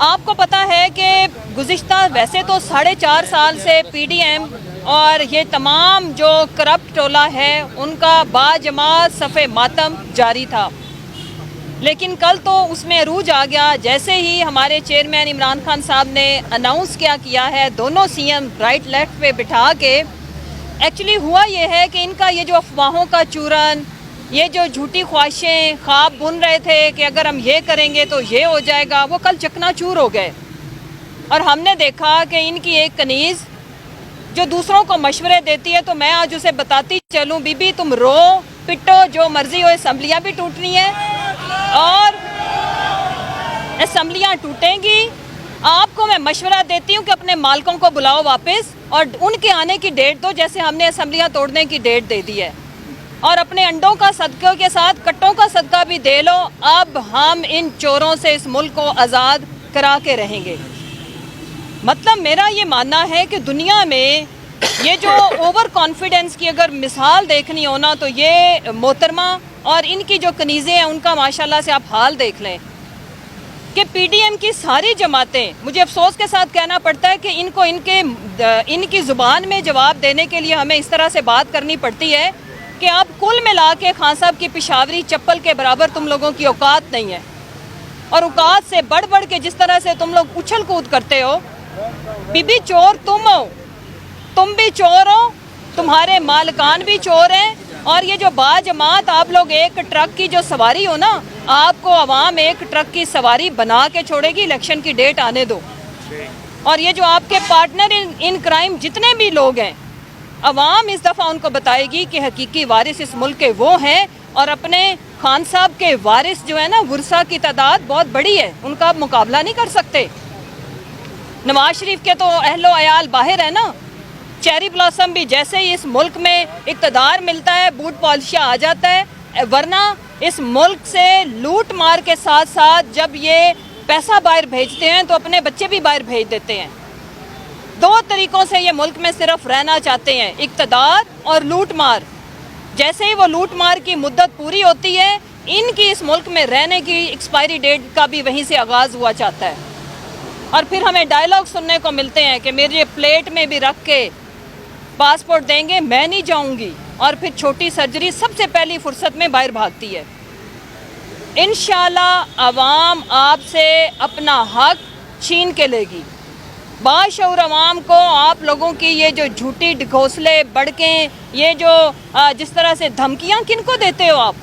आपको पता है कि गुज़िश्ता वैसे तो 4.5 साल से पीडीएम और ये तमाम जो करप्ट टोला है उनका बाजमात सफ़े मातम जारी था, लेकिन कल तो उसमें अरूज आ गया। जैसे ही हमारे चेयरमैन इमरान खान साहब ने अनाउंस किया है दोनों सीएम राइट लेफ्ट पे बिठा के, एक्चुअली हुआ ये है कि इनका ये जो अफवाहों का चूरन, ये जो झूठी ख्वाहिशें ख्वाब बुन रहे थे कि अगर हम ये करेंगे तो ये हो जाएगा, वो कल चकनाचूर हो गए। और हमने देखा कि इनकी एक कनीज़ जो दूसरों को मशवरे देती है, तो मैं आज उसे बताती चलूँ, बीबी तुम रो पिटो जो मर्जी हो, असम्बलियाँ भी टूटनी है और असम्बलियाँ टूटेंगी। आपको मैं मशवरा देती हूँ कि अपने मालकों को बुलाओ वापस और उनके आने की डेट दो, जैसे हमने असम्बलियाँ तोड़ने की डेट दे दी है, और अपने अंडों का सदक़े के साथ कट्टों का सदका भी दे लो। अब हम इन चोरों से इस मुल्क को आज़ाद करा के रहेंगे। मतलब मेरा ये मानना है कि दुनिया में ये जो ओवर कॉन्फिडेंस की अगर मिसाल देखनी हो ना, तो ये मोहतरमा और इनकी जो कनीज़ें हैं उनका माशाल्लाह से आप हाल देख लें कि पीडीएम की सारी जमातें, मुझे अफसोस के साथ कहना पड़ता है कि इनको इनकी ज़ुबान में जवाब देने के लिए हमें इस तरह से बात करनी पड़ती है कि आप कुल मिला के खान साहब की पिशावरी चप्पल के बराबर तुम लोगों की औकात नहीं है। और औकात से बढ़ बढ़ के जिस तरह से तुम लोग उछल कूद करते हो, बीबी चोर तुम हो, तुम भी चोर हो, तुम्हारे मालकान भी चोर हैं। और ये जो बाजमात आप लोग एक ट्रक की जो सवारी हो ना, आपको अवाम एक ट्रक की सवारी बना के छोड़ेगी, इलेक्शन की डेट आने दो। और ये जो आपके पार्टनर इन क्राइम जितने भी लोग हैं, अवाम इस दफ़ा उनको बताएगी कि हकीकी वारिस इस मुल्क के वो हैं, और अपने खान साहब के वारिस जो है ना, वर्सा की तादाद बहुत बड़ी है, उनका आप मुकाबला नहीं कर सकते। नवाज शरीफ के तो अहलो अयाल बाहर है ना, चेरी ब्लॉसम भी जैसे ही इस मुल्क में इक़्तिदार मिलता है बूट पॉलिशिया आ जाता है, वरना इस मुल्क से लूट मार के साथ साथ जब ये पैसा बाहर भेजते हैं तो अपने बच्चे भी बाहर भेज देते हैं। दो तरीक़ों से ये मुल्क में सिर्फ रहना चाहते हैं, इक़्तिदार और लूट मार। जैसे ही वो लूट मार की मुद्दत पूरी होती है, इनकी इस मुल्क में रहने की एक्सपायरी डेट का भी वहीं से आगाज़ हुआ चाहता है। और फिर हमें डायलॉग सुनने को मिलते हैं कि मेरे प्लेट में भी रख के पासपोर्ट देंगे, मैं नहीं जाऊंगी, और फिर छोटी सर्जरी सबसे पहली फुर्सत में बाहर भागती है। इंशाल्लाह अवाम आपसे अपना हक छीन के लेगी। बाशऊर अवाम को आप लोगों की ये जो झूठी ढकोसले बड़कें, ये जो जिस तरह से धमकियां किनको देते हो, आप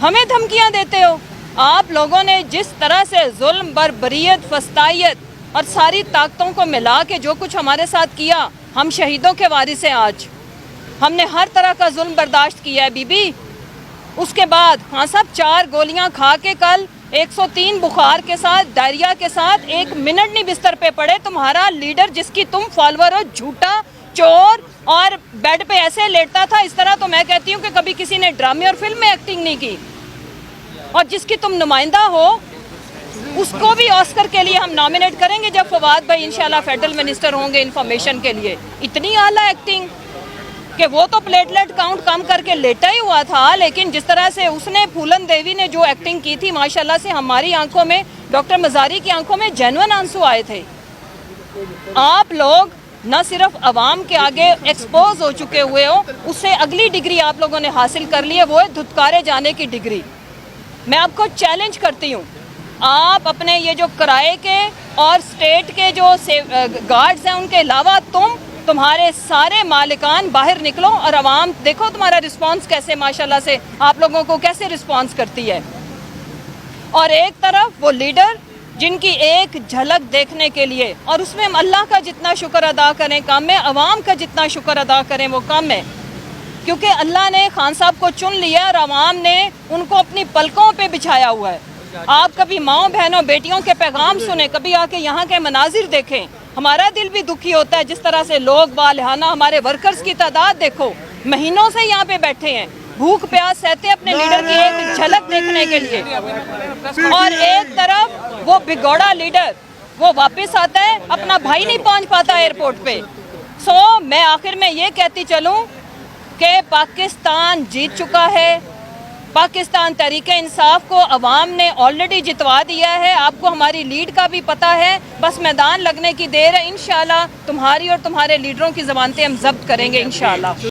हमें धमकियां देते हो। आप लोगों ने जिस तरह से जुल्म, बर्बरियत, फस्तायत और सारी ताकतों को मिला के जो कुछ हमारे साथ किया, हम शहीदों के वारिस हैं। आज हमने हर तरह का जुल्म बर्दाश्त किया है बीबी। उसके बाद हाँ साहब 4 गोलियां खा के कल 103 बुखार के साथ, डायरिया के साथ 1 मिनट नहीं बिस्तर पे पड़े। तुम्हारा लीडर जिसकी तुम फॉलोअर हो, झूठा चोर, और बेड पे ऐसे लेटता था इस तरह, तो मैं कहती हूँ कि कभी किसी ने ड्रामे और फिल्म में एक्टिंग नहीं की। और जिसकी तुम नुमाइंदा हो, उसको भी ऑस्कर के लिए हम नॉमिनेट करेंगे जब फवाद भाई इंशाल्लाह फेडरल मिनिस्टर होंगे इंफॉर्मेशन के लिए। इतनी आला एक्टिंग कि वो तो प्लेटलेट काउंट कम करके लेटा ही हुआ था, लेकिन जिस तरह से उसने, फूलन देवी ने जो एक्टिंग की थी, माशाल्लाह से हमारी आंखों में, डॉक्टर मजारी की आंखों में जेन्युइन आंसू आए थे। आप लोग न सिर्फ अवाम के आगे एक्सपोज हो चुके हुए हो, उससे अगली डिग्री आप लोगों ने हासिल कर ली है, वो है धुतकारे जाने की डिग्री। मैं आपको चैलेंज करती हूँ, आप अपने ये जो किराए के और स्टेट के जो गार्ड्स हैं उनके अलावा तुम्हारे सारे मालिकान बाहर निकलो और अवाम देखो तुम्हारा रिस्पांस कैसे, माशाल्लाह से आप लोगों को कैसे रिस्पांस करती है। और एक तरफ वो लीडर जिनकी एक झलक देखने के लिए, और उसमें हम अल्लाह का जितना शुक्र अदा करें कम है, अवाम का जितना शुक्र अदा करें वो कम है, क्योंकि अल्लाह ने खान साहब को चुन लिया और अवाम ने उनको अपनी पलकों पे बिछाया हुआ है। आप कभी माओ बहनों बेटियों के पैगाम सुने, कभी आके यहाँ के मनाजिर देखें, हमारा दिल भी दुखी होता है। जिस तरह से लोग बालिहाना, हमारे वर्कर्स की तादाद देखो, महीनों से यहाँ पे बैठे हैं, भूख प्यास सहते हैं अपने लीडर की एक झलक देखने के लिए। और एक तरफ वो बिगौड़ा लीडर, वो वापस आता है, अपना भाई नहीं पहुँच पाता एयरपोर्ट पे। सो मैं आखिर में ये कहती चलूँ कि पाकिस्तान जीत चुका है, पाकिस्तान तहरीक इंसाफ को अवाम ने ऑलरेडी जितवा दिया है। आपको हमारी लीड का भी पता है, बस मैदान लगने की देर है। इंशाल्लाह तुम्हारी और तुम्हारे लीडरों की ज़मानतें हम जब्त करेंगे इंशाल्लाह।